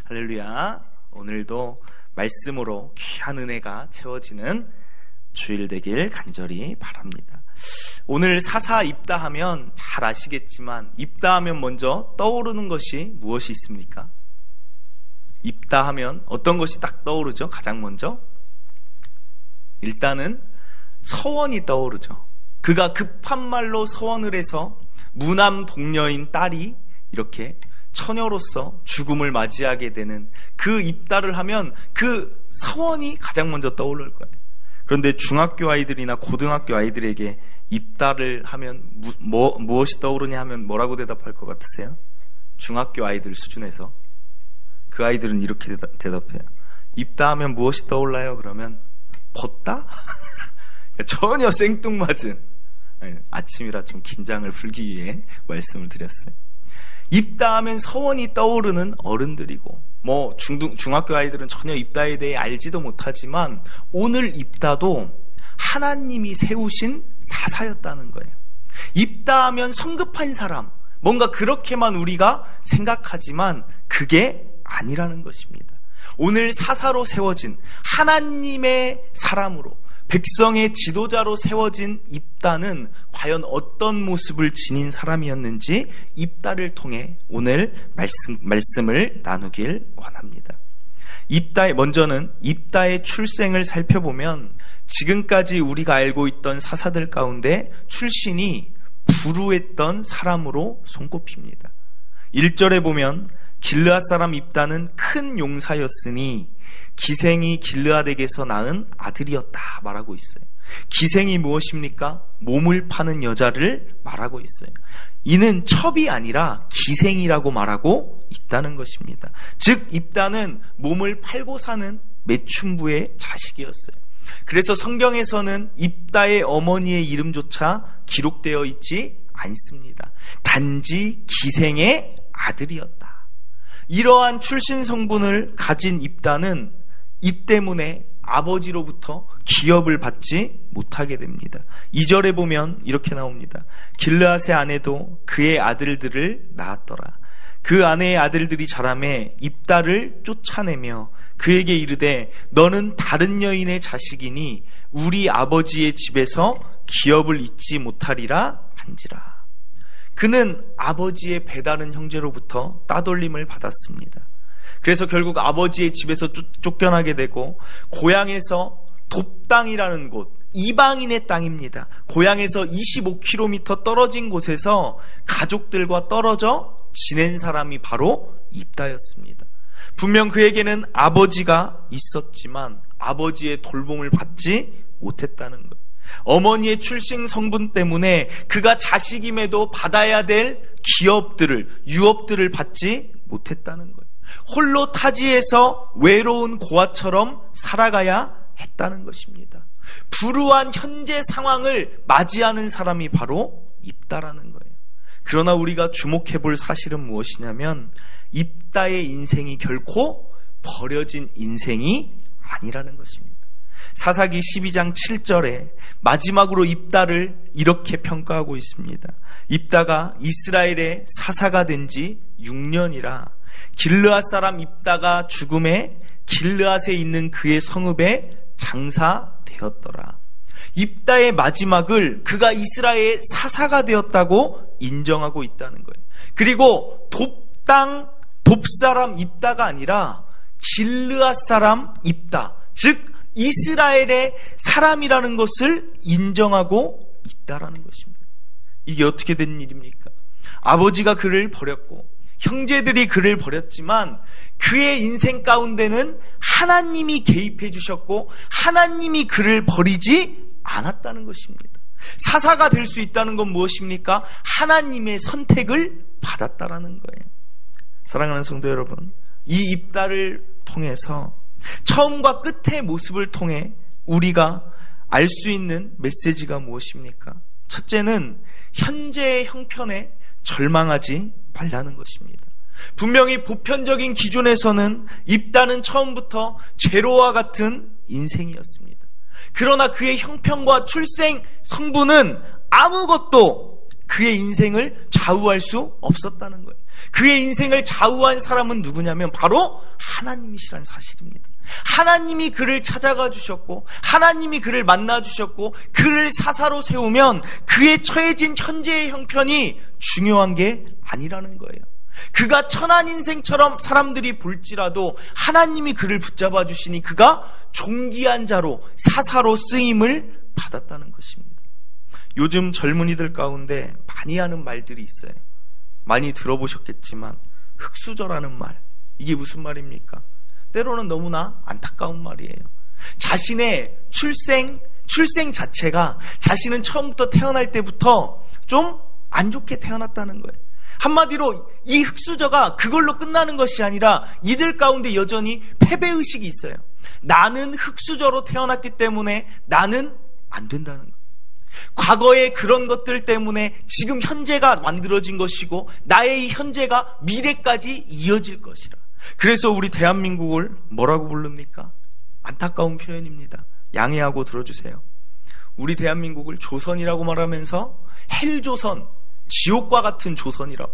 할렐루야. 오늘도 말씀으로 귀한 은혜가 채워지는 주일 되길 간절히 바랍니다. 오늘 사사 입다하면 잘 아시겠지만 입다하면 먼저 떠오르는 것이 무엇이 있습니까? 입다하면 어떤 것이 딱 떠오르죠? 가장 먼저 일단은 서원이 떠오르죠. 그가 급한 말로 서원을 해서 무남 동녀인 딸이 이렇게 처녀로서 죽음을 맞이하게 되는 그 입다를 하면 그 서원이 가장 먼저 떠오를 거예요. 그런데 중학교 아이들이나 고등학교 아이들에게 입다를 하면 무엇이 떠오르냐 하면 뭐라고 대답할 것 같으세요? 중학교 아이들 수준에서 그 아이들은 이렇게 대답해요. 입다하면 무엇이 떠올라요? 그러면 벗다? 전혀 생뚱맞은, 아침이라 좀 긴장을 풀기 위해 말씀을 드렸어요. 입다하면 서원이 떠오르는 어른들이고 중학교 아이들은 전혀 입다에 대해 알지도 못하지만 오늘 입다도 하나님이 세우신 사사였다는 거예요. 입다하면 성급한 사람, 뭔가 그렇게만 우리가 생각하지만 그게 아니라는 것입니다. 오늘 사사로 세워진 하나님의 사람으로 백성의 지도자로 세워진 입다는 과연 어떤 모습을 지닌 사람이었는지 입다를 통해 오늘 말씀을 나누길 원합니다. 먼저는 입다의 출생을 살펴보면 지금까지 우리가 알고 있던 사사들 가운데 출신이 불우했던 사람으로 손꼽힙니다. 1절에 보면 길르앗 사람 입다는 큰 용사였으니 기생이 길르앗에게서 낳은 아들이었다 말하고 있어요. 기생이 무엇입니까? 몸을 파는 여자를 말하고 있어요. 이는 첩이 아니라 기생이라고 말하고 있다는 것입니다. 즉 입다는 몸을 팔고 사는 매춘부의 자식이었어요. 그래서 성경에서는 입다의 어머니의 이름조차 기록되어 있지 않습니다. 단지 기생의 아들이었다. 이러한 출신 성분을 가진 입다는 이 때문에 아버지로부터 기업을 받지 못하게 됩니다. 2절에 보면 이렇게 나옵니다. 길르앗의 아내도 그의 아들들을 낳았더라. 그 아내의 아들들이 자라매 입다를 쫓아내며 그에게 이르되 너는 다른 여인의 자식이니 우리 아버지의 집에서 기업을 잊지 못하리라 한지라. 그는 아버지의 배다른 형제로부터 따돌림을 받았습니다. 그래서 결국 아버지의 집에서 쫓겨나게 되고 고향에서 돕당이라는 곳, 이방인의 땅입니다. 고향에서 25km 떨어진 곳에서 가족들과 떨어져 지낸 사람이 바로 입다였습니다. 분명 그에게는 아버지가 있었지만 아버지의 돌봄을 받지 못했다는 것. 어머니의 출생 성분 때문에 그가 자식임에도 받아야 될 유업들을 받지 못했다는 거예요. 홀로 타지에서 외로운 고아처럼 살아가야 했다는 것입니다. 불우한 현재 상황을 맞이하는 사람이 바로 입다라는 거예요. 그러나 우리가 주목해 볼 사실은 무엇이냐면 입다의 인생이 결코 버려진 인생이 아니라는 것입니다. 사사기 12장 7절에 마지막으로 입다를 이렇게 평가하고 있습니다. 입다가 이스라엘의 사사가 된 지 6년이라 길르앗 사람 입다가 죽음에 길르앗에 있는 그의 성읍에 장사되었더라. 입다의 마지막을 그가 이스라엘의 사사가 되었다고 인정하고 있다는 거예요. 그리고 돕사람 입다가 아니라 길르앗 사람 입다, 즉 이스라엘의 사람이라는 것을 인정하고 있다라는 것입니다. 이게 어떻게 된 일입니까? 아버지가 그를 버렸고 형제들이 그를 버렸지만 그의 인생 가운데는 하나님이 개입해 주셨고 하나님이 그를 버리지 않았다는 것입니다. 사사가 될 수 있다는 건 무엇입니까? 하나님의 선택을 받았다라는 거예요. 사랑하는 성도 여러분, 이 입다를 통해서 처음과 끝의 모습을 통해 우리가 알 수 있는 메시지가 무엇입니까? 첫째는 현재의 형편에 절망하지 말라는 것입니다. 분명히 보편적인 기준에서는 입다는 처음부터 죄로와 같은 인생이었습니다. 그러나 그의 형편과 출생 성분은 아무것도 그의 인생을 좌우할 수 없었다는 거예요. 그의 인생을 좌우한 사람은 누구냐면 바로 하나님이시란 사실입니다. 하나님이 그를 찾아가 주셨고 하나님이 그를 만나 주셨고 그를 사사로 세우면 그의 처해진 현재의 형편이 중요한 게 아니라는 거예요. 그가 천한 인생처럼 사람들이 볼지라도 하나님이 그를 붙잡아 주시니 그가 존귀한 자로 사사로 쓰임을 받았다는 것입니다. 요즘 젊은이들 가운데 많이 하는 말들이 있어요. 많이 들어보셨겠지만 흙수저라는 말, 이게 무슨 말입니까? 때로는 너무나 안타까운 말이에요. 자신의 출생 자체가 자신은 처음부터 태어날 때부터 좀 안 좋게 태어났다는 거예요. 한마디로 이 흙수저가 그걸로 끝나는 것이 아니라 이들 가운데 여전히 패배의식이 있어요. 나는 흙수저로 태어났기 때문에 나는 안 된다는 거예요. 과거의 그런 것들 때문에 지금 현재가 만들어진 것이고 나의 이 현재가 미래까지 이어질 것이라. 그래서 우리 대한민국을 뭐라고 부릅니까? 안타까운 표현입니다. 양해하고 들어주세요. 우리 대한민국을 조선이라고 말하면서 헬조선, 지옥과 같은 조선이라고,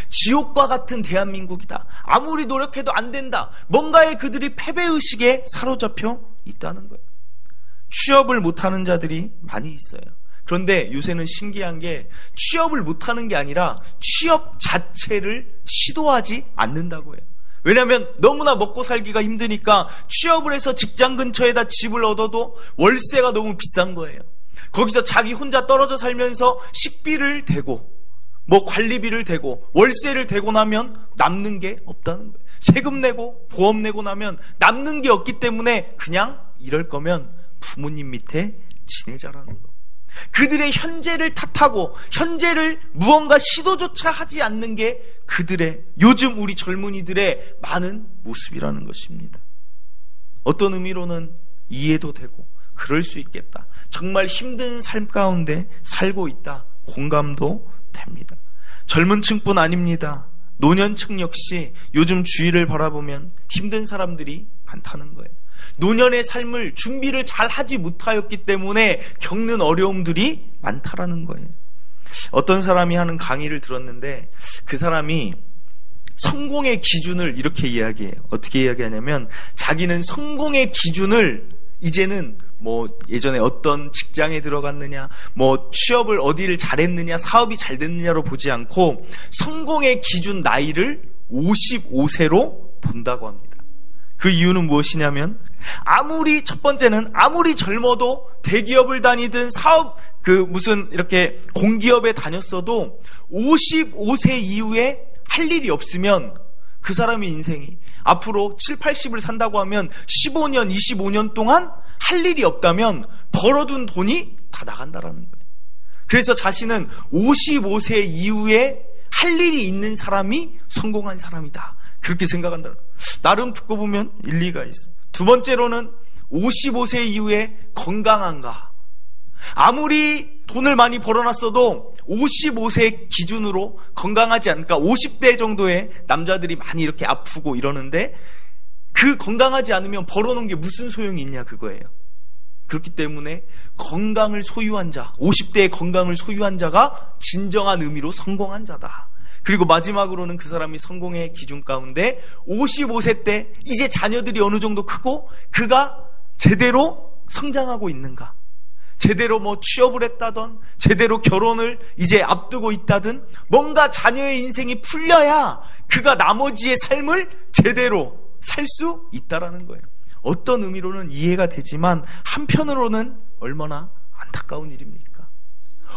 지옥과 같은 대한민국이다, 아무리 노력해도 안 된다, 뭔가에 그들이 패배의식에 사로잡혀 있다는 거예요. 취업을 못하는 자들이 많이 있어요. 그런데 요새는 신기한 게 취업을 못하는 게 아니라 취업 자체를 시도하지 않는다고 해요. 왜냐하면 너무나 먹고 살기가 힘드니까 취업을 해서 직장 근처에다 집을 얻어도 월세가 너무 비싼 거예요. 거기서 자기 혼자 떨어져 살면서 식비를 대고 뭐 관리비를 대고 월세를 대고 나면 남는 게 없다는 거예요. 세금 내고 보험 내고 나면 남는 게 없기 때문에 그냥 이럴 거면 부모님 밑에 지내자라는 거. 그들의 현재를 탓하고 현재를 무언가 시도조차 하지 않는 게 그들의, 요즘 우리 젊은이들의 많은 모습이라는 것입니다. 어떤 의미로는 이해도 되고 그럴 수 있겠다, 정말 힘든 삶 가운데 살고 있다, 공감도 됩니다. 젊은 층뿐 아닙니다. 노년층 역시 요즘 주위를 바라보면 힘든 사람들이 많다는 거예요. 노년의 삶을 준비를 잘 하지 못하였기 때문에 겪는 어려움들이 많다라는 거예요. 어떤 사람이 하는 강의를 들었는데 그 사람이 성공의 기준을 이렇게 이야기해요. 어떻게 이야기하냐면 자기는 성공의 기준을 이제는 뭐 예전에 어떤 직장에 들어갔느냐, 뭐 취업을 어디를 잘했느냐, 사업이 잘 됐느냐로 보지 않고 성공의 기준 나이를 55세로 본다고 합니다. 그 이유는 무엇이냐면 첫 번째는 아무리 젊어도 대기업을 다니든 사업 무슨 이렇게 공기업에 다녔어도 55세 이후에 할 일이 없으면 그 사람의 인생이 앞으로 7, 80을 산다고 하면 15년, 25년 동안 할 일이 없다면 벌어둔 돈이 다 나간다라는 거예요. 그래서 자신은 55세 이후에 할 일이 있는 사람이 성공한 사람이다, 그렇게 생각한다. 나름 듣고 보면 일리가 있어. 두 번째로는 55세 이후에 건강한가. 아무리 돈을 많이 벌어놨어도 55세 기준으로 건강하지 않으니까 50대 정도의 남자들이 많이 이렇게 아프고 이러는데 그 건강하지 않으면 벌어놓은 게 무슨 소용이 있냐 그거예요. 그렇기 때문에 건강을 소유한 자, 50대의 건강을 소유한 자가 진정한 의미로 성공한 자다. 그리고 마지막으로는 그 사람이 성공의 기준 가운데 55세 때 이제 자녀들이 어느 정도 크고 그가 제대로 성장하고 있는가, 제대로 뭐 취업을 했다던 제대로 결혼을 이제 앞두고 있다든 뭔가 자녀의 인생이 풀려야 그가 나머지의 삶을 제대로 살 수 있다라는 거예요. 어떤 의미로는 이해가 되지만 한편으로는 얼마나 안타까운 일입니까?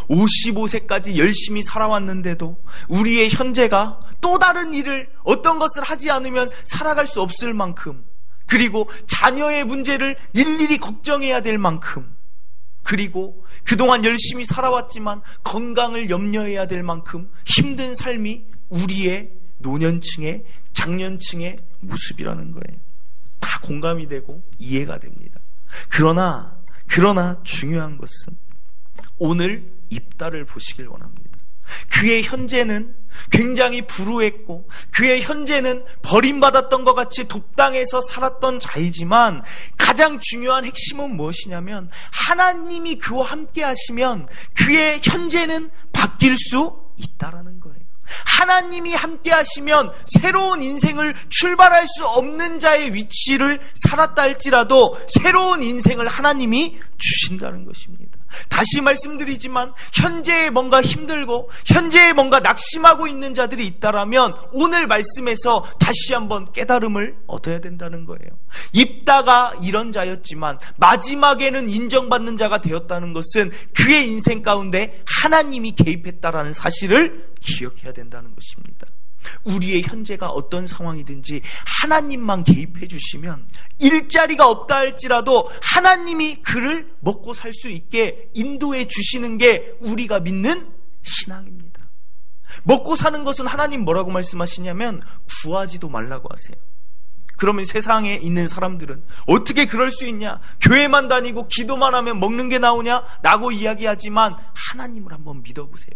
55세까지 열심히 살아왔는데도 우리의 현재가 또 다른 일을, 어떤 것을 하지 않으면 살아갈 수 없을 만큼, 그리고 자녀의 문제를 일일이 걱정해야 될 만큼, 그리고 그동안 열심히 살아왔지만 건강을 염려해야 될 만큼 힘든 삶이 우리의 노년층의, 장년층의 모습이라는 거예요. 다 공감이 되고 이해가 됩니다. 그러나 중요한 것은 오늘 입다를 보시길 원합니다. 그의 현재는 굉장히 불우했고 그의 현재는 버림받았던 것 같이 독당에서 살았던 자이지만 가장 중요한 핵심은 무엇이냐면 하나님이 그와 함께 하시면 그의 현재는 바뀔 수 있다라는 거예요. 하나님이 함께 하시면 새로운 인생을 출발할 수 없는 자의 위치를 살았다 할지라도 새로운 인생을 하나님이 주신다는 것입니다. 다시 말씀드리지만 현재에 뭔가 힘들고 현재에 뭔가 낙심하고 있는 자들이 있다라면 오늘 말씀에서 다시 한번 깨달음을 얻어야 된다는 거예요. 입다가 이런 자였지만 마지막에는 인정받는 자가 되었다는 것은 그의 인생 가운데 하나님이 개입했다라는 사실을 기억해야 된다는 것입니다. 우리의 현재가 어떤 상황이든지 하나님만 개입해 주시면 일자리가 없다 할지라도 하나님이 그를 먹고 살 수 있게 인도해 주시는 게 우리가 믿는 신앙입니다. 먹고 사는 것은 하나님 뭐라고 말씀하시냐면 구하지도 말라고 하세요. 그러면 세상에 있는 사람들은 어떻게 그럴 수 있냐? 교회만 다니고 기도만 하면 먹는 게 나오냐? 라고 이야기하지만 하나님을 한번 믿어보세요.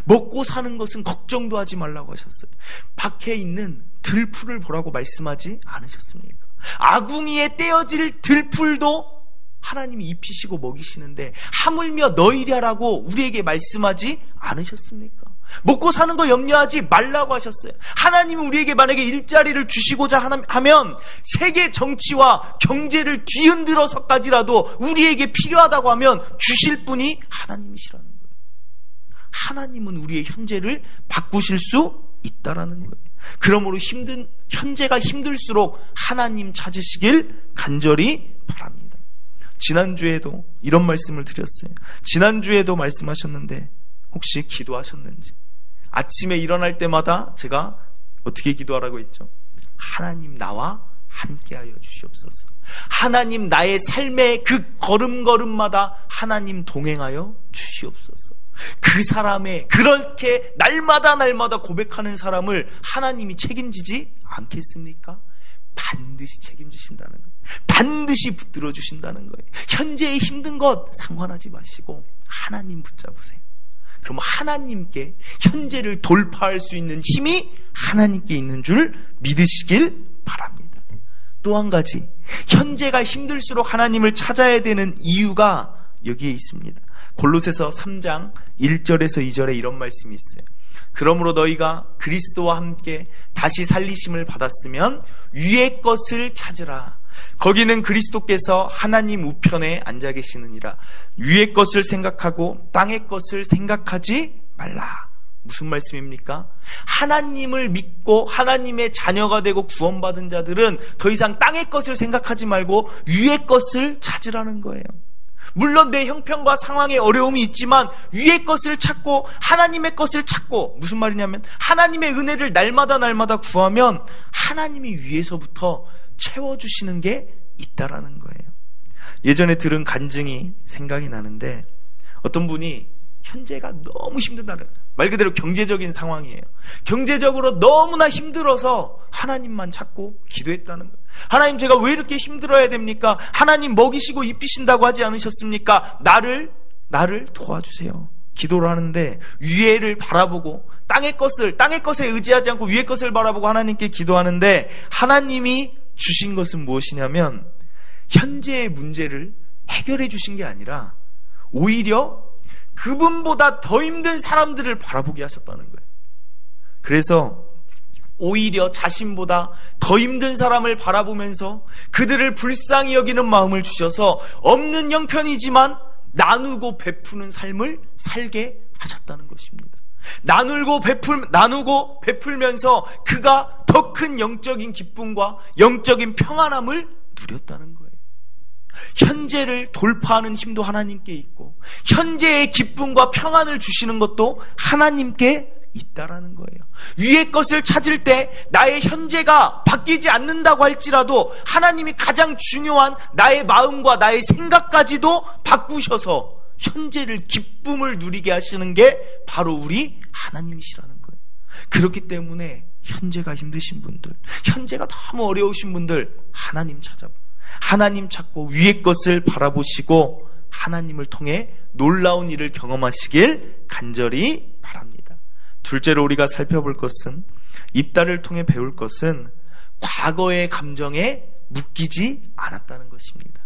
먹고 사는 것은 걱정도 하지 말라고 하셨어요. 밖에 있는 들풀을 보라고 말씀하지 않으셨습니까? 아궁이에 떼어질 들풀도 하나님이 입히시고 먹이시는데 하물며 너희랴라고 우리에게 말씀하지 않으셨습니까? 먹고 사는 거 염려하지 말라고 하셨어요. 하나님이 우리에게 만약에 일자리를 주시고자 하면 세계 정치와 경제를 뒤흔들어서까지라도 우리에게 필요하다고 하면 주실 분이 하나님이시라는 거예요. 하나님은 우리의 현재를 바꾸실 수 있다라는 거예요. 그러므로 현재가 힘들수록 하나님 찾으시길 간절히 바랍니다. 지난주에도 이런 말씀을 드렸어요. 지난주에도 말씀하셨는데 혹시 기도하셨는지, 아침에 일어날 때마다 제가 어떻게 기도하라고 했죠? 하나님 나와 함께하여 주시옵소서. 하나님 나의 삶의 그 걸음걸음마다 하나님 동행하여 주시옵소서. 그 사람의 그렇게 날마다 고백하는 사람을 하나님이 책임지지 않겠습니까? 반드시 책임지신다는 거예요. 반드시 붙들어 주신다는 거예요. 현재의 힘든 것 상관하지 마시고 하나님 붙잡으세요. 그럼 하나님께 현재를 돌파할 수 있는 힘이 하나님께 있는 줄 믿으시길 바랍니다. 또 한 가지, 현재가 힘들수록 하나님을 찾아야 되는 이유가 여기에 있습니다. 골로새서 3장 1절에서 2절에 이런 말씀이 있어요. 그러므로 너희가 그리스도와 함께 다시 살리심을 받았으면 위의 것을 찾으라. 거기는 그리스도께서 하나님 우편에 앉아 계시느니라. 위의 것을 생각하고 땅의 것을 생각하지 말라. 무슨 말씀입니까? 하나님을 믿고 하나님의 자녀가 되고 구원받은 자들은 더 이상 땅의 것을 생각하지 말고 위의 것을 찾으라는 거예요. 물론 내 형편과 상황에 어려움이 있지만 위의 것을 찾고 하나님의 것을 찾고, 무슨 말이냐면 하나님의 은혜를 날마다 구하면 하나님이 위에서부터 채워주시는 게 있다라는 거예요. 예전에 들은 간증이 생각이 나는데, 어떤 분이 현재가 너무 힘들다는, 말 그대로 경제적인 상황이에요. 경제적으로 너무나 힘들어서 하나님만 찾고 기도했다는 거예요. 하나님, 제가 왜 이렇게 힘들어야 됩니까? 하나님 먹이시고 입히신다고 하지 않으셨습니까? 나를 도와주세요. 기도를 하는데 위에를 바라보고 땅의 것에 의지하지 않고 위의 것을 바라보고 하나님께 기도하는데, 하나님이 주신 것은 무엇이냐면 현재의 문제를 해결해 주신 게 아니라 오히려 그분보다 더 힘든 사람들을 바라보게 하셨다는 거예요. 그래서 오히려 자신보다 더 힘든 사람을 바라보면서 그들을 불쌍히 여기는 마음을 주셔서 없는 형편이지만 나누고 베푸는 삶을 살게 하셨다는 것입니다. 나누고 베풀면서 그가 더 큰 영적인 기쁨과 영적인 평안함을 누렸다는 거예요. 현재를 돌파하는 힘도 하나님께 있고 현재의 기쁨과 평안을 주시는 것도 하나님께 있다라는 거예요. 위의 것을 찾을 때 나의 현재가 바뀌지 않는다고 할지라도 하나님이 가장 중요한 나의 마음과 나의 생각까지도 바꾸셔서 현재를 기쁨을 누리게 하시는 게 바로 우리 하나님이시라는 거예요. 그렇기 때문에 현재가 힘드신 분들, 현재가 너무 어려우신 분들, 하나님 찾고 위의 것을 바라보시고 하나님을 통해 놀라운 일을 경험하시길 간절히 바랍니다. 둘째로 우리가 살펴볼 것은, 입다를 통해 배울 것은 과거의 감정에 묶이지 않았다는 것입니다.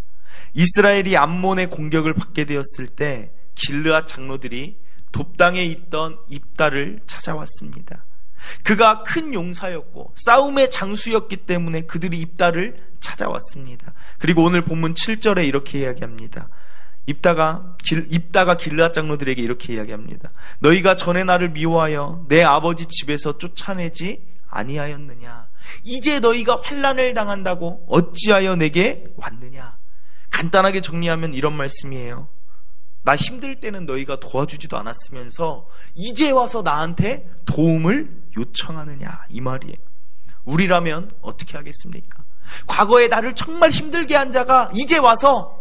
이스라엘이 암몬의 공격을 받게 되었을 때 길르앗 장로들이 돕당에 있던 입다를 찾아왔습니다. 그가 큰 용사였고 싸움의 장수였기 때문에 그들이 입다를 찾아왔습니다. 그리고 오늘 본문 7절에 이렇게 이야기합니다. 입다가 길르앗 장로들에게 이렇게 이야기합니다. 너희가 전에 나를 미워하여 내 아버지 집에서 쫓아내지 아니하였느냐? 이제 너희가 환난을 당한다고 어찌하여 내게 왔느냐? 간단하게 정리하면 이런 말씀이에요. 나 힘들 때는 너희가 도와주지도 않았으면서 이제 와서 나한테 도움을 요청하느냐, 이 말이에요. 우리라면 어떻게 하겠습니까? 과거에 나를 정말 힘들게 한 자가 이제 와서,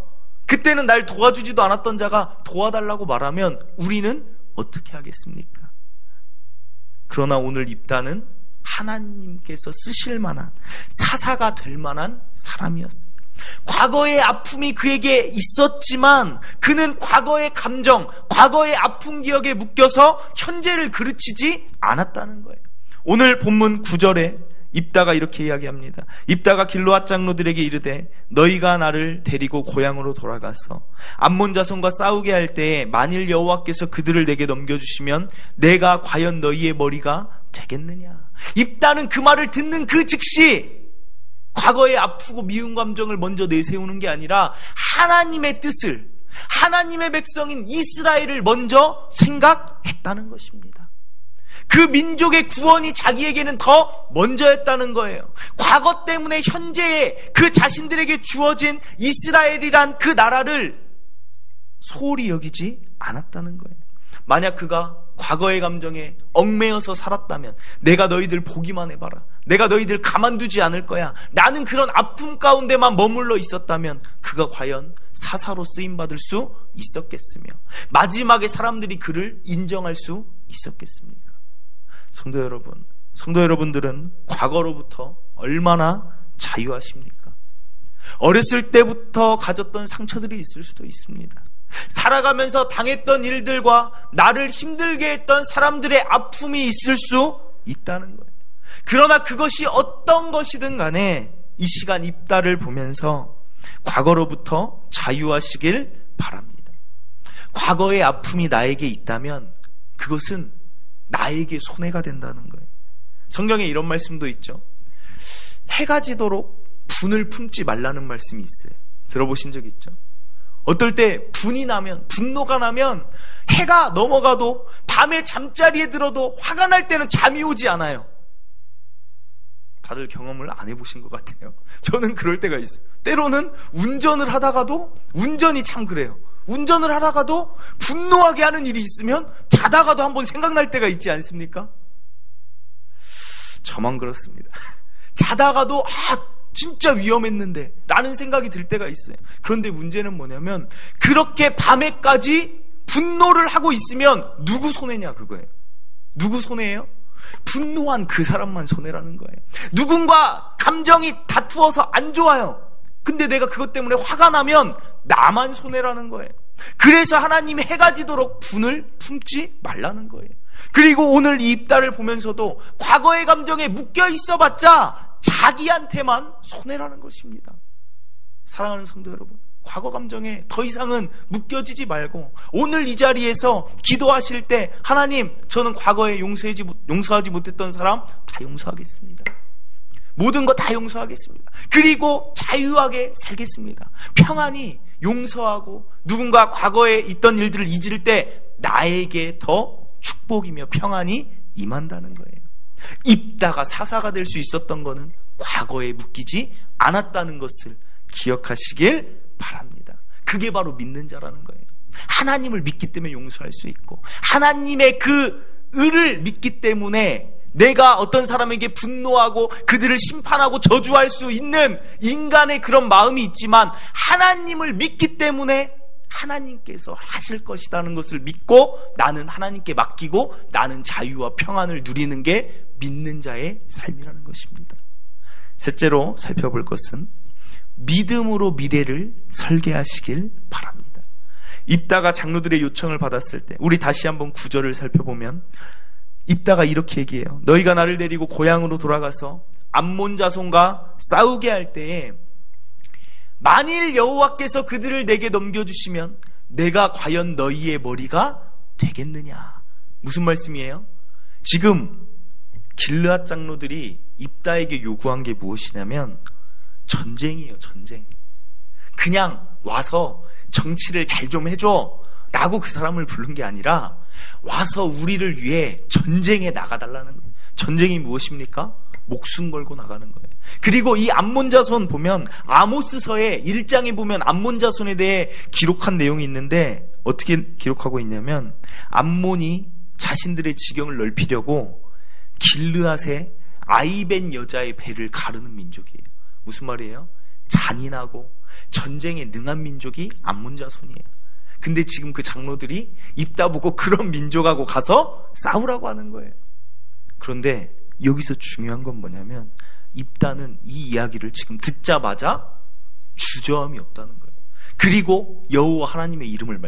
그때는 날 도와주지도 않았던 자가 도와달라고 말하면 우리는 어떻게 하겠습니까? 그러나 오늘 입다는 하나님께서 쓰실 만한, 사사가 될 만한 사람이었어요. 과거의 아픔이 그에게 있었지만 그는 과거의 감정, 과거의 아픈 기억에 묶여서 현재를 그르치지 않았다는 거예요. 오늘 본문 9절에 입다가 이렇게 이야기합니다. 입다가 길르앗 장로들에게 이르되 너희가 나를 데리고 고향으로 돌아가서 암몬 자손과 싸우게 할 때에 만일 여호와께서 그들을 내게 넘겨주시면 내가 과연 너희의 머리가 되겠느냐? 입다는 그 말을 듣는 그 즉시 과거의 아프고 미운 감정을 먼저 내세우는 게 아니라 하나님의 뜻을, 하나님의 백성인 이스라엘을 먼저 생각했다는 것입니다. 그 민족의 구원이 자기에게는 더 먼저였다는 거예요. 과거 때문에 현재의 그 자신들에게 주어진 이스라엘이란 그 나라를 소홀히 여기지 않았다는 거예요. 만약 그가 과거의 감정에 얽매여서 살았다면, 내가 너희들 보기만 해봐라, 내가 너희들 가만두지 않을 거야, 나는 그런 아픔 가운데만 머물러 있었다면 그가 과연 사사로 쓰임받을 수 있었겠으며 마지막에 사람들이 그를 인정할 수 있었겠습니까? 성도 여러분, 성도 여러분들은 과거로부터 얼마나 자유하십니까? 어렸을 때부터 가졌던 상처들이 있을 수도 있습니다. 살아가면서 당했던 일들과 나를 힘들게 했던 사람들의 아픔이 있을 수 있다는 거예요. 그러나 그것이 어떤 것이든 간에 이 시간 입다를 보면서 과거로부터 자유하시길 바랍니다. 과거의 아픔이 나에게 있다면 그것은 나에게 손해가 된다는 거예요. 성경에 이런 말씀도 있죠. 해가 지도록 분을 품지 말라는 말씀이 있어요. 들어보신 적 있죠? 어떨 때 분이 나면, 분노가 나면 해가 넘어가도 밤에 잠자리에 들어도 화가 날 때는 잠이 오지 않아요. 다들 경험을 안 해보신 것 같아요. 저는 그럴 때가 있어요. 때로는 운전을 하다가도, 운전이 참 그래요. 운전을 하다가도 분노하게 하는 일이 있으면 자다가도 한번 생각날 때가 있지 않습니까? 저만 그렇습니다. 자다가도 진짜 위험했는데 라는 생각이 들 때가 있어요. 그런데 문제는 뭐냐면 그렇게 밤에까지 분노를 하고 있으면 누구 손해냐, 그거예요. 누구 손해예요? 분노한 그 사람만 손해라는 거예요. 누군가 감정이 다투어서 안 좋아요. 근데 내가 그것 때문에 화가 나면 나만 손해라는 거예요. 그래서 하나님이 해가 지도록 분을 품지 말라는 거예요. 그리고 오늘 이 입다를 보면서도 과거의 감정에 묶여 있어봤자 자기한테만 손해라는 것입니다. 사랑하는 성도 여러분, 과거 감정에 더 이상은 묶여지지 말고 오늘 이 자리에서 기도하실 때 하나님, 저는 과거에 용서하지 못했던 사람 다 용서하겠습니다. 모든 거 다 용서하겠습니다. 그리고 자유하게 살겠습니다. 평안히 용서하고 누군가 과거에 있던 일들을 잊을 때 나에게 더 축복이며 평안이 임한다는 거예요. 입다가 사사가 될 수 있었던 거는 과거에 묶이지 않았다는 것을 기억하시길 바랍니다. 그게 바로 믿는 자라는 거예요. 하나님을 믿기 때문에 용서할 수 있고 하나님의 그 의를 믿기 때문에 내가 어떤 사람에게 분노하고 그들을 심판하고 저주할 수 있는 인간의 그런 마음이 있지만 하나님을 믿기 때문에 하나님께서 하실 것이라는 것을 믿고 나는 하나님께 맡기고 나는 자유와 평안을 누리는 게 믿는 자의 삶이라는 것입니다. 셋째로 살펴볼 것은 믿음으로 미래를 설계하시길 바랍니다. 입다가 장로들의 요청을 받았을 때 우리 다시 한번 9절을 살펴보면 입다가 이렇게 얘기해요. 너희가 나를 데리고 고향으로 돌아가서 암몬 자손과 싸우게 할 때에 만일 여호와께서 그들을 내게 넘겨주시면 내가 과연 너희의 머리가 되겠느냐. 무슨 말씀이에요? 지금 길르앗 장로들이 입다에게 요구한 게 무엇이냐면 전쟁이에요. 전쟁. 그냥 와서 정치를 잘 좀 해줘 라고 그 사람을 부른 게 아니라 와서 우리를 위해 전쟁에 나가달라는 거예요. 전쟁이 무엇입니까? 목숨 걸고 나가는 거예요. 그리고 이 암몬 자손 보면 아모스서의 1장에 보면 암몬 자손에 대해 기록한 내용이 있는데 어떻게 기록하고 있냐면 암몬이 자신들의 지경을 넓히려고 길르앗의 아이벤 여자의 배를 가르는 민족이에요. 무슨 말이에요? 잔인하고 전쟁에 능한 민족이 암몬 자손이에요. 근데 지금 그 장로들이 입다 보고 그런 민족하고 가서 싸우라고 하는 거예요. 그런데 여기서 중요한 건 뭐냐면 입다는 이 이야기를 지금 듣자마자 주저함이 없다는 거예요. 그리고 여호와 하나님의 이름을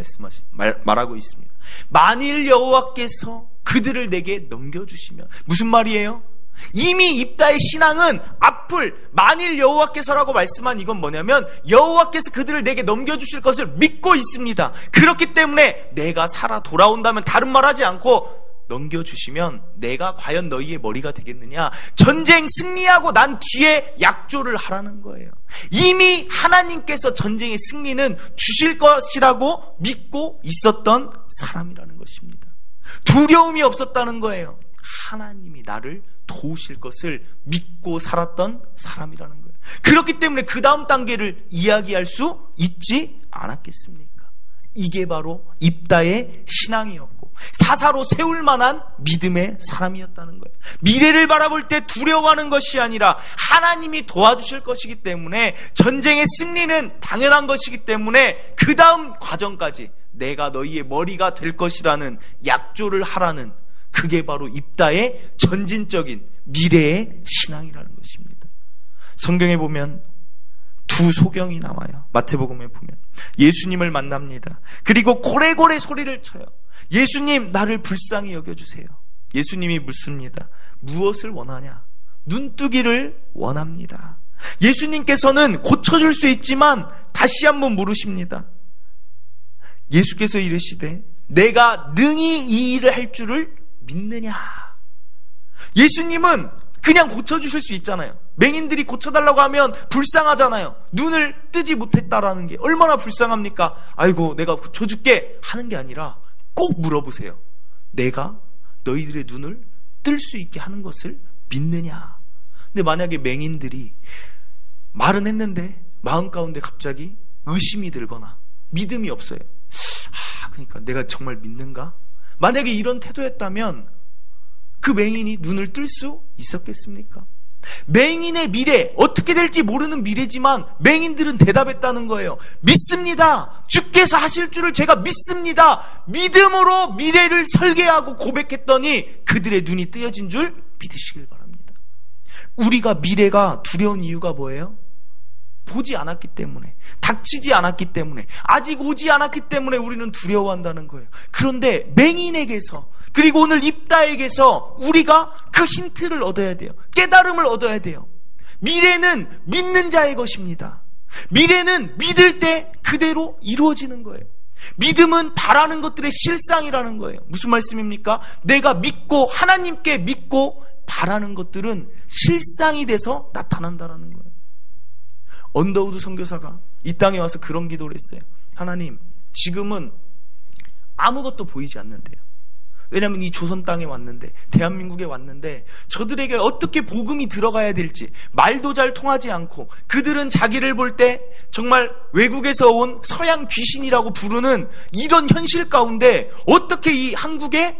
말하고 있습니다. 만일 여호와께서 그들을 내게 넘겨주시면, 무슨 말이에요? 이미 입다의 신앙은 앞을 만일 여호와께서라고 말씀한 이건 뭐냐면 여호와께서 그들을 내게 넘겨주실 것을 믿고 있습니다. 그렇기 때문에 내가 살아 돌아온다면 다른 말하지 않고 넘겨주시면 내가 과연 너희의 머리가 되겠느냐. 전쟁 승리하고 난 뒤에 약조를 하라는 거예요. 이미 하나님께서 전쟁의 승리는 주실 것이라고 믿고 있었던 사람이라는 것입니다. 두려움이 없었다는 거예요. 하나님이 나를 도우실 것을 믿고 살았던 사람이라는 거예요. 그렇기 때문에 그 다음 단계를 이야기할 수 있지 않았겠습니까? 이게 바로 입다의 신앙이었고 사사로 세울 만한 믿음의 사람이었다는 거예요. 미래를 바라볼 때 두려워하는 것이 아니라 하나님이 도와주실 것이기 때문에 전쟁의 승리는 당연한 것이기 때문에 그 다음 과정까지 내가 너희의 머리가 될 것이라는 약조를 하라는, 그게 바로 입다의 전진적인 미래의 신앙이라는 것입니다. 성경에 보면 두 소경이 나와요. 마태복음에 보면 예수님을 만납니다. 그리고 고래고래 소리를 쳐요. 예수님, 나를 불쌍히 여겨주세요. 예수님이 묻습니다. 무엇을 원하냐? 눈뜨기를 원합니다. 예수님께서는 고쳐줄 수 있지만 다시 한번 물으십니다. 예수께서 이르시되 내가 능히 이 일을 할 줄을 믿느냐? 예수님은 그냥 고쳐주실 수 있잖아요. 맹인들이 고쳐달라고 하면 불쌍하잖아요. 눈을 뜨지 못했다라는 게 얼마나 불쌍합니까? 아이고 내가 고쳐줄게 하는 게 아니라 꼭 물어보세요. 내가 너희들의 눈을 뜰 수 있게 하는 것을 믿느냐? 근데 만약에 맹인들이 말은 했는데 마음 가운데 갑자기 의심이 들거나 믿음이 없어요. 그러니까 내가 정말 믿는가? 만약에 이런 태도였다면 그 맹인이 눈을 뜰 수 있었겠습니까? 맹인의 미래, 어떻게 될지 모르는 미래지만 맹인들은 대답했다는 거예요. 믿습니다. 주께서 하실 줄을 제가 믿습니다. 믿음으로 미래를 설계하고 고백했더니 그들의 눈이 뜨여진 줄 믿으시길 바랍니다. 우리가 미래가 두려운 이유가 뭐예요? 보지 않았기 때문에, 닥치지 않았기 때문에, 아직 오지 않았기 때문에 우리는 두려워한다는 거예요. 그런데 맹인에게서, 그리고 오늘 입다에게서 우리가 그 힌트를 얻어야 돼요. 깨달음을 얻어야 돼요. 미래는 믿는 자의 것입니다. 미래는 믿을 때 그대로 이루어지는 거예요. 믿음은 바라는 것들의 실상이라는 거예요. 무슨 말씀입니까? 내가 믿고 하나님께 믿고 바라는 것들은 실상이 돼서 나타난다는 거예요. 언더우드 선교사가 이 땅에 와서 그런 기도를 했어요. 하나님, 지금은 아무것도 보이지 않는데요. 왜냐하면 이 조선 땅에 왔는데, 대한민국에 왔는데 저들에게 어떻게 복음이 들어가야 될지 말도 잘 통하지 않고, 그들은 자기를 볼 때 정말 외국에서 온 서양 귀신이라고 부르는 이런 현실 가운데 어떻게 이 한국에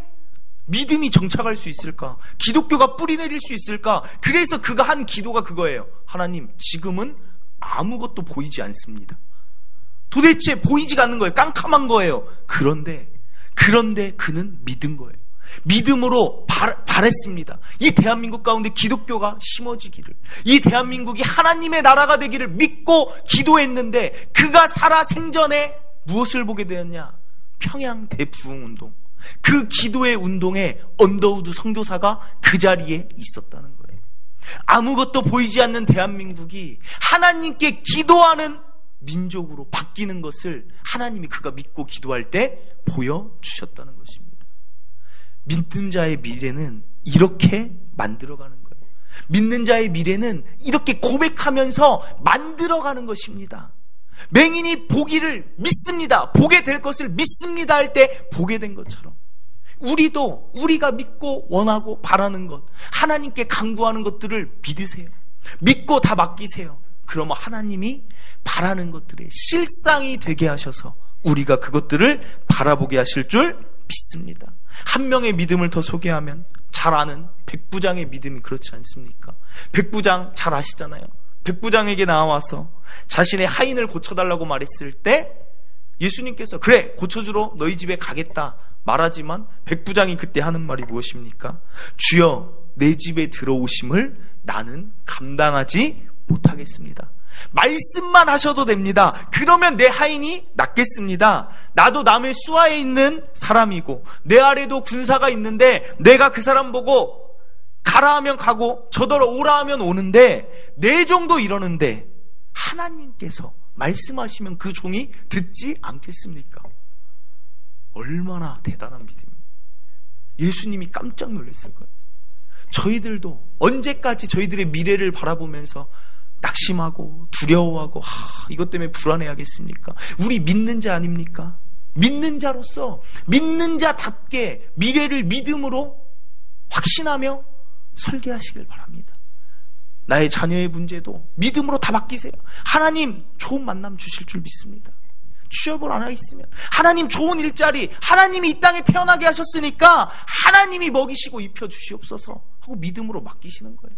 믿음이 정착할 수 있을까? 기독교가 뿌리 내릴 수 있을까? 그래서 그가 한 기도가 그거예요. 하나님, 지금은 아무것도 보이지 않습니다. 도대체 보이지가 않는 거예요. 깜깜한 거예요. 그런데 그는 믿은 거예요. 믿음으로 바랬습니다. 이 대한민국 가운데 기독교가 심어지기를, 이 대한민국이 하나님의 나라가 되기를 믿고 기도했는데, 그가 살아 생전에 무엇을 보게 되었냐? 평양 대부흥운동. 그 기도의 운동에 언더우드 선교사가 그 자리에 있었다는 거예요. 아무것도 보이지 않는 대한민국이 하나님께 기도하는 민족으로 바뀌는 것을 하나님이 그가 믿고 기도할 때 보여주셨다는 것입니다. 믿는 자의 미래는 이렇게 만들어가는 거예요. 믿는 자의 미래는 이렇게 고백하면서 만들어가는 것입니다. 맹인이 보기를 믿습니다. 보게 될 것을 믿습니다 할 때 보게 된 것처럼 우리도 우리가 믿고 원하고 바라는 것, 하나님께 간구하는 것들을 믿으세요. 믿고 다 맡기세요. 그러면 하나님이 바라는 것들의 실상이 되게 하셔서 우리가 그것들을 바라보게 하실 줄 믿습니다. 한 명의 믿음을 더 소개하면 잘 아는 백부장의 믿음이 그렇지 않습니까? 백부장 잘 아시잖아요. 백부장에게 나와서 자신의 하인을 고쳐달라고 말했을 때 예수님께서 그래 고쳐주러 너희 집에 가겠다 말하지만 백부장이 그때 하는 말이 무엇입니까? 주여 내 집에 들어오심을 나는 감당하지 못하겠습니다. 말씀만 하셔도 됩니다. 그러면 내 하인이 낫겠습니다. 나도 남의 수하에 있는 사람이고 내 아래도 군사가 있는데 내가 그 사람 보고 가라 하면 가고 저더러 오라 하면 오는데 내 종도 이러는데 하나님께서 말씀하시면 그 종이 듣지 않겠습니까? 얼마나 대단한 믿음입니다. 예수님이 깜짝 놀랐을 거예요. 저희들도 언제까지 저희들의 미래를 바라보면서 낙심하고 두려워하고 이것 때문에 불안해하겠습니까? 우리 믿는 자 아닙니까? 믿는 자로서 믿는 자답게 미래를 믿음으로 확신하며 설계하시길 바랍니다. 나의 자녀의 문제도 믿음으로 다 맡기세요. 하나님 좋은 만남 주실 줄 믿습니다. 취업을 안 하겠으면 하나님 좋은 일자리, 하나님이 이 땅에 태어나게 하셨으니까 하나님이 먹이시고 입혀주시옵소서 하고 믿음으로 맡기시는 거예요.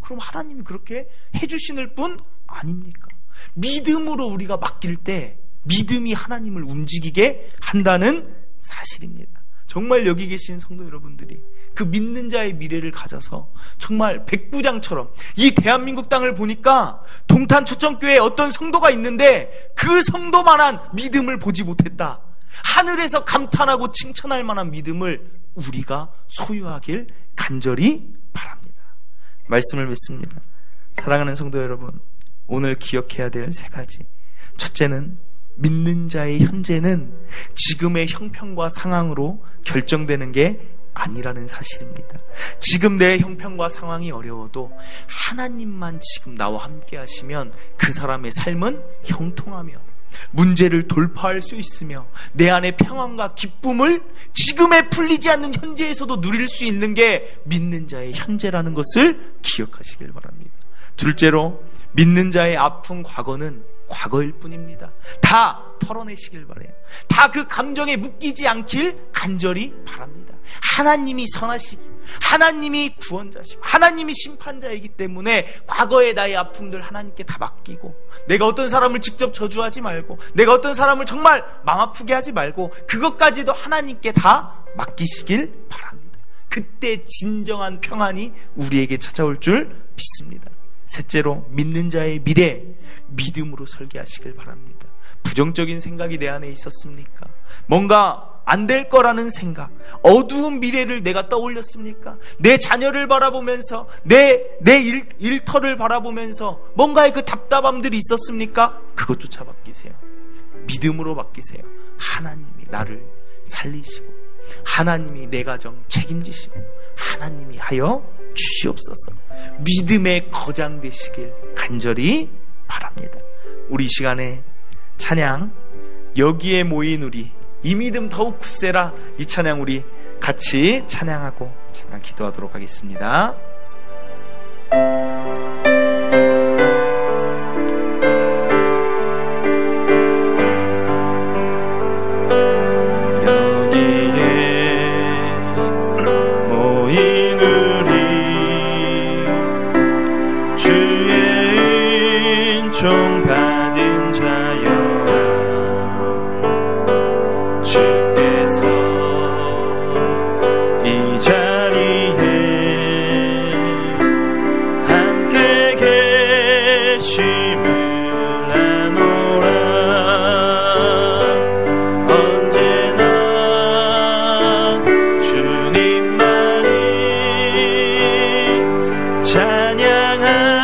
그럼 하나님이 그렇게 해주시는 뿐 아닙니까? 믿음으로 우리가 맡길 때 믿음이 하나님을 움직이게 한다는 사실입니다. 정말 여기 계신 성도 여러분들이 그 믿는 자의 미래를 가져서 정말 백부장처럼 이 대한민국 땅을 보니까 동탄 초청교회에 어떤 성도가 있는데 그 성도만한 믿음을 보지 못했다. 하늘에서 감탄하고 칭찬할 만한 믿음을 우리가 소유하길 간절히 바랍니다. 말씀을 맺습니다. 사랑하는 성도 여러분, 오늘 기억해야 될 세 가지. 첫째는 믿는 자의 현재는 지금의 형편과 상황으로 결정되는 게 아니라는 사실입니다. 지금 내 형편과 상황이 어려워도 하나님만 지금 나와 함께 하시면 그 사람의 삶은 형통하며 문제를 돌파할 수 있으며 내 안에 평안과 기쁨을 지금에 풀리지 않는 현재에서도 누릴 수 있는 게 믿는 자의 현재라는 것을 기억하시길 바랍니다. 둘째로 믿는 자의 아픈 과거는 과거일 뿐입니다. 다 털어내시길 바라요. 다 그 감정에 묶이지 않길 간절히 바랍니다. 하나님이 선하시기, 하나님이 구원자시고 하나님이 심판자이기 때문에 과거의 나의 아픔들 하나님께 다 맡기고 내가 어떤 사람을 직접 저주하지 말고 내가 어떤 사람을 정말 마음 아프게 하지 말고 그것까지도 하나님께 다 맡기시길 바랍니다. 그때 진정한 평안이 우리에게 찾아올 줄 믿습니다. 셋째로 믿는 자의 미래, 믿음으로 설계하시길 바랍니다. 부정적인 생각이 내 안에 있었습니까? 뭔가 안 될 거라는 생각, 어두운 미래를 내가 떠올렸습니까? 내 자녀를 바라보면서 내 일터를 바라보면서 뭔가의 그 답답함들이 있었습니까? 그것조차 맡기세요. 믿음으로 맡기세요. 하나님이 나를 살리시고 하나님이 내 가정 책임지시고 하나님이 하여 주시옵소서. 믿음의 거장 되시길 간절히 바랍니다. 우리 이 시간에 찬양, 여기에 모인 우리 이 믿음 더욱 굳세라, 이 찬양 우리 같이 찬양하고 잠깐 기도하도록 하겠습니다.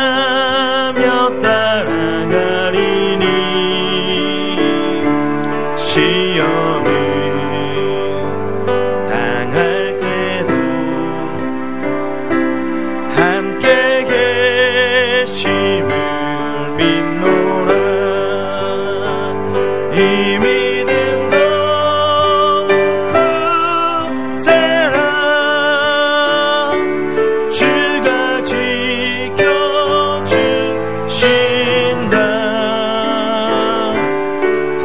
찬양하며 따라가리 이 믿음 더욱 굳세라. 주가 지켜주신다.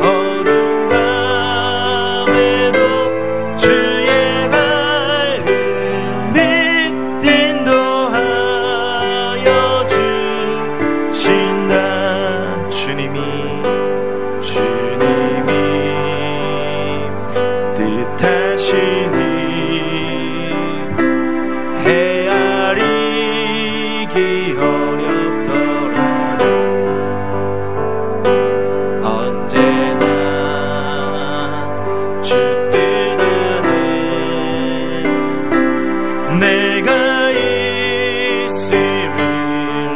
어두운 밤에도 주의 밝은 빛 인도하여 주신다. 주님이 뜻하시니 헤아리기 어렵더라도 언제나 주 뜻 안에 내가 있음을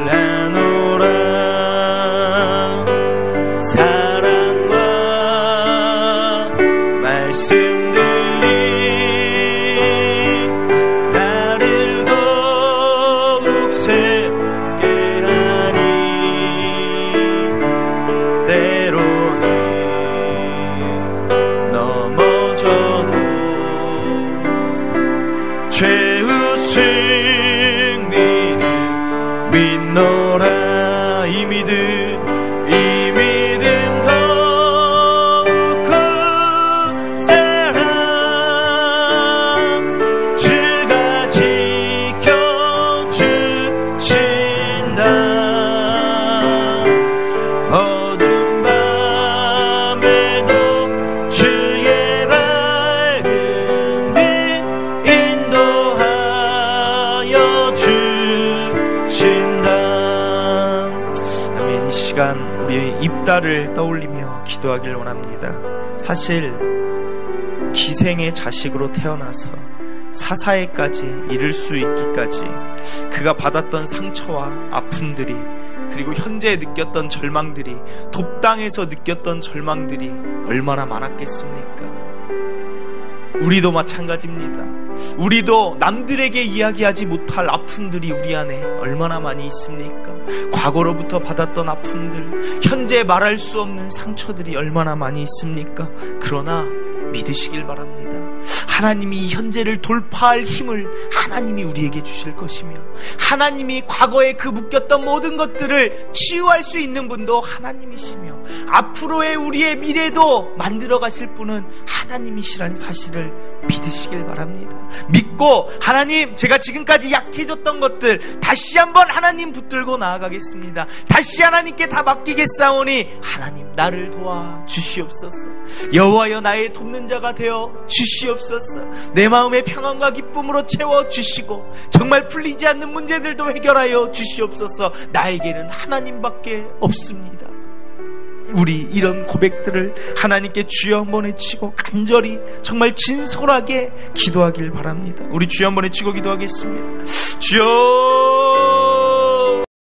아노라. 사랑과 말씀들이 나를 더욱 새롭게 하니 때로는 넘어져도 최후 승리를 믿노라. 이 믿음 더욱 굳세라. 주가 지켜주신다. 어두운 밤에도 주의 밝은 빛 인도하여 주신다. 아멘. 이 시간 우리의 입다를 떠올리며 기도하길 원합니다. 사실 기생의 자식으로 태어나서 사사회까지 이를 수 있기까지 그가 받았던 상처와 아픔들이, 그리고 현재 느꼈던 절망들이, 돕당에서 느꼈던 절망들이 얼마나 많았겠습니까? 우리도 마찬가지입니다. 우리도 남들에게 이야기하지 못할 아픔들이 우리 안에 얼마나 많이 있습니까? 과거로부터 받았던 아픔들, 현재 말할 수 없는 상처들이 얼마나 많이 있습니까? 그러나 믿으시길 바랍니다. 하나님이 이 현재를 돌파할 힘을 하나님이 우리에게 주실 것이며, 하나님이 과거에 그 묶였던 모든 것들을 치유할 수 있는 분도 하나님이시며, 앞으로의 우리의 미래도 만들어 가실 분은 하나님이시란 사실을 믿으시길 바랍니다. 믿고 하나님, 제가 지금까지 약해졌던 것들 다시 한번 하나님 붙들고 나아가겠습니다. 다시 하나님께 다 맡기겠사오니 하나님 나를 도와 주시옵소서. 여호와여 나의 돕는 자가 되어 주시옵소서. 내 마음의 평안과 기쁨으로 채워주시고 정말 풀리지 않는 문제들도 해결하여 주시옵소서. 나에게는 하나님밖에 없습니다. 우리 이런 고백들을 하나님께 주여 한번 외치고 간절히 정말 진솔하게 기도하길 바랍니다. 우리 주여 한번 외치고 기도하겠습니다. 주여